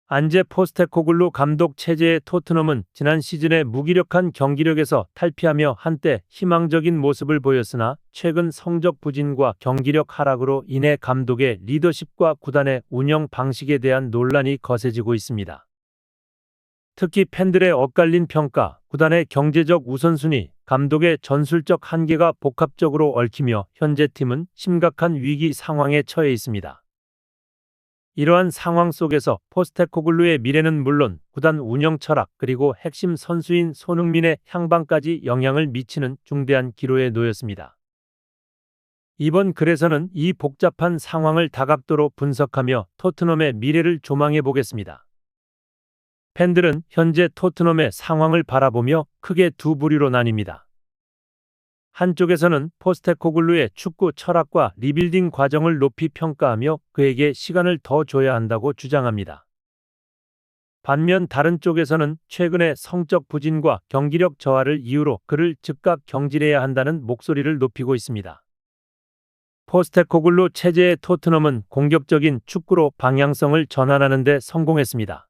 안제 포스테코글루 감독 체제의 토트넘은 지난 시즌의 무기력한 경기력에서 탈피하며 한때 희망적인 모습을 보였으나 최근 성적 부진과 경기력 하락으로 인해 감독의 리더십과 구단의 운영 방식에 대한 논란이 거세지고 있습니다. 특히 팬들의 엇갈린 평가, 구단의 경제적 우선순위, 감독의 전술적 한계가 복합적으로 얽히며 현재 팀은 심각한 위기 상황에 처해 있습니다. 이러한 상황 속에서 포스테코글루의 미래는 물론 구단 운영 철학 그리고 핵심 선수인 손흥민의 향방까지 영향을 미치는 중대한 기로에 놓였습니다. 이번 글에서는 이 복잡한 상황을 다각도로 분석하며 토트넘의 미래를 조망해 보겠습니다. 팬들은 현재 토트넘의 상황을 바라보며 크게 두 부류로 나뉩니다. 한쪽에서는 포스테코글루의 축구 철학과 리빌딩 과정을 높이 평가하며 그에게 시간을 더 줘야 한다고 주장합니다. 반면 다른 쪽에서는 최근의 성적 부진과 경기력 저하를 이유로 그를 즉각 경질해야 한다는 목소리를 높이고 있습니다. 포스테코글루 체제의 토트넘은 공격적인 축구로 방향성을 전환하는 데 성공했습니다.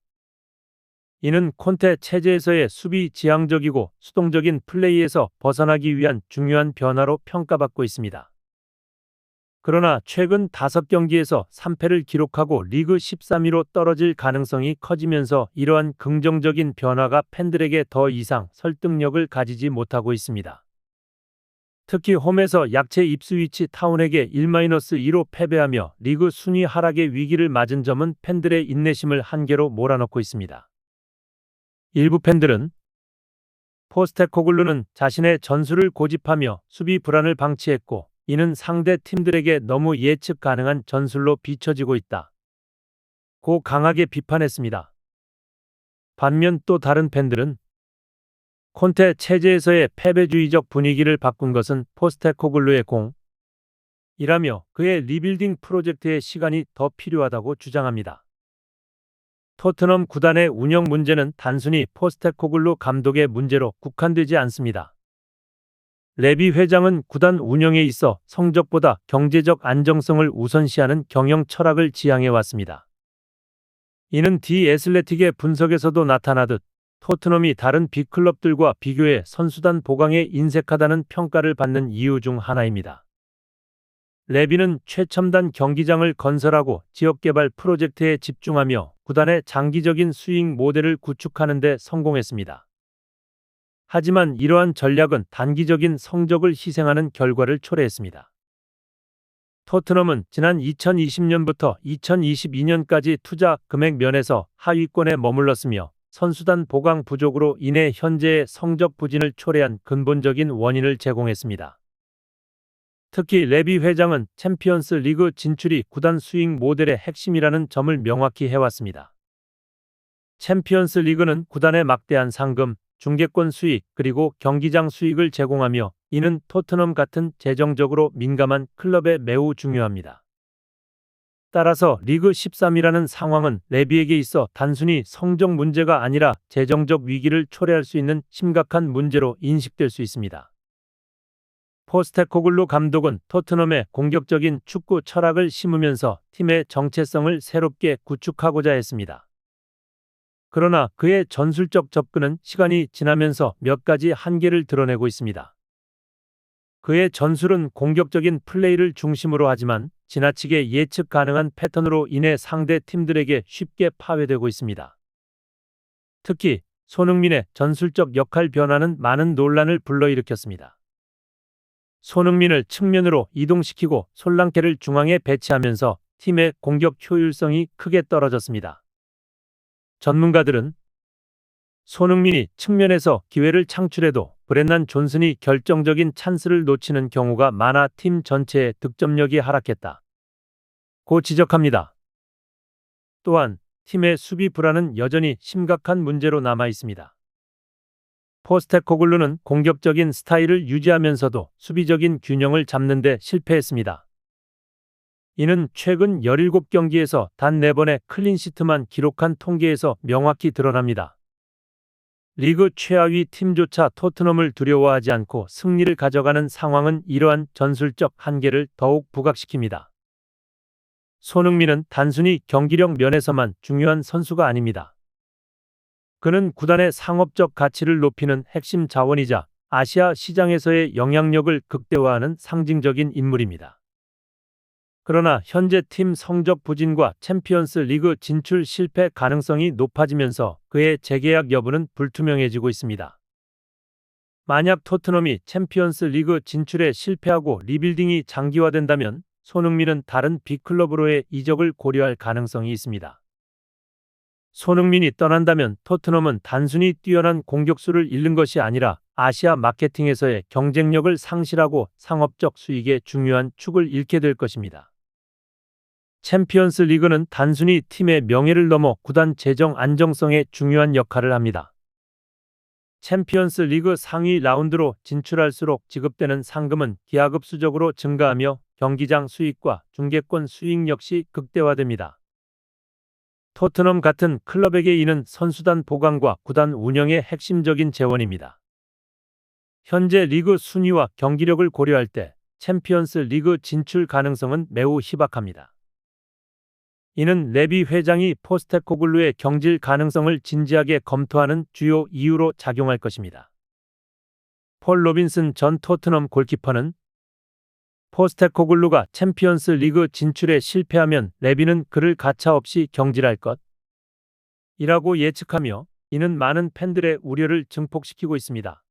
이는 콘테 체제에서의 수비 지향적이고 수동적인 플레이에서 벗어나기 위한 중요한 변화로 평가받고 있습니다. 그러나 최근 5경기에서 3패를 기록하고 리그 13위로 떨어질 가능성이 커지면서 이러한 긍정적인 변화가 팬들에게 더 이상 설득력을 가지지 못하고 있습니다. 특히 홈에서 약체 입스위치 타운에게 1-2로 패배하며 리그 순위 하락의 위기를 맞은 점은 팬들의 인내심을 한계로 몰아넣고 있습니다. 일부 팬들은 포스테코글루는 자신의 전술을 고집하며 수비 불안을 방치했고 이는 상대 팀들에게 너무 예측 가능한 전술로 비춰지고 있다 고 강하게 비판했습니다. 반면 또 다른 팬들은 콘테 체제에서의 패배주의적 분위기를 바꾼 것은 포스테코글루의 공이라며 그의 리빌딩 프로젝트에 시간이 더 필요하다고 주장합니다. 토트넘 구단의 운영 문제는 단순히 포스테코글루 감독의 문제로 국한되지 않습니다. 레비 회장은 구단 운영에 있어 성적보다 경제적 안정성을 우선시하는 경영 철학을 지향해 왔습니다. 이는 디 애슬레틱의 분석에서도 나타나듯 토트넘이 다른 빅클럽들과 비교해 선수단 보강에 인색하다는 평가를 받는 이유 중 하나입니다. 레비는 최첨단 경기장을 건설하고 지역개발 프로젝트에 집중하며 구단의 장기적인 수익 모델을 구축하는 데 성공했습니다. 하지만 이러한 전략은 단기적인 성적을 희생하는 결과를 초래했습니다. 토트넘은 지난 2020년부터 2022년까지 투자 금액 면에서 하위권에 머물렀으며 선수단 보강 부족으로 인해 현재의 성적 부진을 초래한 근본적인 원인을 제공했습니다. 특히 레비 회장은 챔피언스 리그 진출이 구단 수익 모델의 핵심이라는 점을 명확히 해왔습니다. 챔피언스 리그는 구단의 막대한 상금, 중계권 수익, 그리고 경기장 수익을 제공하며 이는 토트넘 같은 재정적으로 민감한 클럽에 매우 중요합니다. 따라서 리그 13위라는 상황은 레비에게 있어 단순히 성적 문제가 아니라 재정적 위기를 초래할 수 있는 심각한 문제로 인식될 수 있습니다. 포스테코글루 감독은 토트넘의 공격적인 축구 철학을 심으면서 팀의 정체성을 새롭게 구축하고자 했습니다. 그러나 그의 전술적 접근은 시간이 지나면서 몇 가지 한계를 드러내고 있습니다. 그의 전술은 공격적인 플레이를 중심으로 하지만 지나치게 예측 가능한 패턴으로 인해 상대 팀들에게 쉽게 파괴되고 있습니다. 특히 손흥민의 전술적 역할 변화는 많은 논란을 불러일으켰습니다. 손흥민을 측면으로 이동시키고 솔랑케를 중앙에 배치하면서 팀의 공격 효율성이 크게 떨어졌습니다. 전문가들은 손흥민이 측면에서 기회를 창출해도 브렌난 존슨이 결정적인 찬스를 놓치는 경우가 많아 팀 전체의 득점력이 하락했다 고 지적합니다. 또한 팀의 수비 불안은 여전히 심각한 문제로 남아 있습니다. 포스테코글루는 공격적인 스타일을 유지하면서도 수비적인 균형을 잡는 데 실패했습니다. 이는 최근 17경기에서 단 4번의 클린시트만 기록한 통계에서 명확히 드러납니다. 리그 최하위 팀조차 토트넘을 두려워하지 않고 승리를 가져가는 상황은 이러한 전술적 한계를 더욱 부각시킵니다. 손흥민은 단순히 경기력 면에서만 중요한 선수가 아닙니다. 그는 구단의 상업적 가치를 높이는 핵심 자원이자 아시아 시장에서의 영향력을 극대화하는 상징적인 인물입니다. 그러나 현재 팀 성적 부진과 챔피언스 리그 진출 실패 가능성이 높아지면서 그의 재계약 여부는 불투명해지고 있습니다. 만약 토트넘이 챔피언스 리그 진출에 실패하고 리빌딩이 장기화된다면 손흥민은 다른 빅클럽으로의 이적을 고려할 가능성이 있습니다. 손흥민이 떠난다면 토트넘은 단순히 뛰어난 공격수를 잃는 것이 아니라 아시아 마케팅에서의 경쟁력을 상실하고 상업적 수익의 중요한 축을 잃게 될 것입니다. 챔피언스 리그는 단순히 팀의 명예를 넘어 구단 재정 안정성에 중요한 역할을 합니다. 챔피언스 리그 상위 라운드로 진출할수록 지급되는 상금은 기하급수적으로 증가하며 경기장 수익과 중계권 수익 역시 극대화됩니다. 토트넘 같은 클럽에게 이는 선수단 보강과 구단 운영의 핵심적인 재원입니다. 현재 리그 순위와 경기력을 고려할 때 챔피언스 리그 진출 가능성은 매우 희박합니다. 이는 레비 회장이 포스테코글루의 경질 가능성을 진지하게 검토하는 주요 이유로 작용할 것입니다. 폴 로빈슨 전 토트넘 골키퍼는 포스테코글루가 챔피언스 리그 진출에 실패하면 레비는 그를 가차없이 경질할 것 이라고 예측하며 이는 많은 팬들의 우려를 증폭시키고 있습니다.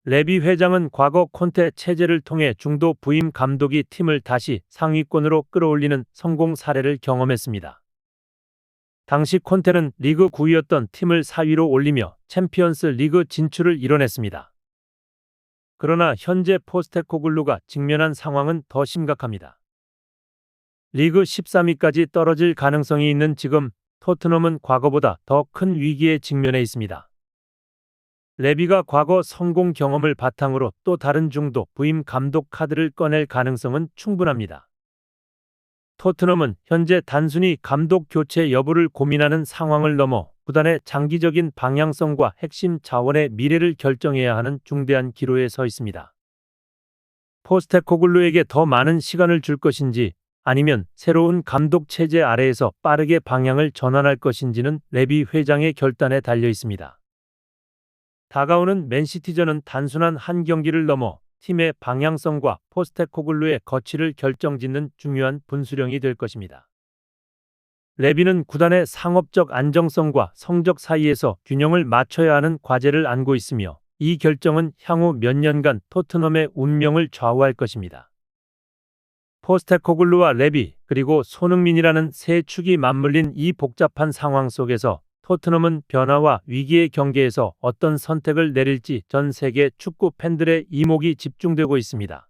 레비 회장은 과거 콘테 체제를 통해 중도 부임 감독이 팀을 다시 상위권으로 끌어올리는 성공 사례를 경험했습니다. 당시 콘테는 리그 9위였던 팀을 4위로 올리며 챔피언스 리그 진출을 이뤄냈습니다. 그러나 현재 포스테코글루가 직면한 상황은 더 심각합니다. 리그 13위까지 떨어질 가능성이 있는 지금 토트넘은 과거보다 더 큰 위기에 직면해 있습니다. 레비가 과거 성공 경험을 바탕으로 또 다른 중도 부임 감독 카드를 꺼낼 가능성은 충분합니다. 토트넘은 현재 단순히 감독 교체 여부를 고민하는 상황을 넘어 구단의 장기적인 방향성과 핵심 자원의 미래를 결정해야 하는 중대한 기로에 서 있습니다. 포스테코글루에게 더 많은 시간을 줄 것인지 아니면 새로운 감독 체제 아래에서 빠르게 방향을 전환할 것인지는 레비 회장의 결단에 달려 있습니다. 다가오는 맨시티전은 단순한 한 경기를 넘어 팀의 방향성과 포스테코글루의 거취를 결정짓는 중요한 분수령이 될 것입니다. 레비는 구단의 상업적 안정성과 성적 사이에서 균형을 맞춰야 하는 과제를 안고 있으며 이 결정은 향후 몇 년간 토트넘의 운명을 좌우할 것입니다. 포스테코글루와 레비 그리고 손흥민이라는 세 축이 맞물린 이 복잡한 상황 속에서 토트넘은 변화와 위기의 경계에서 어떤 선택을 내릴지 전 세계 축구 팬들의 이목이 집중되고 있습니다.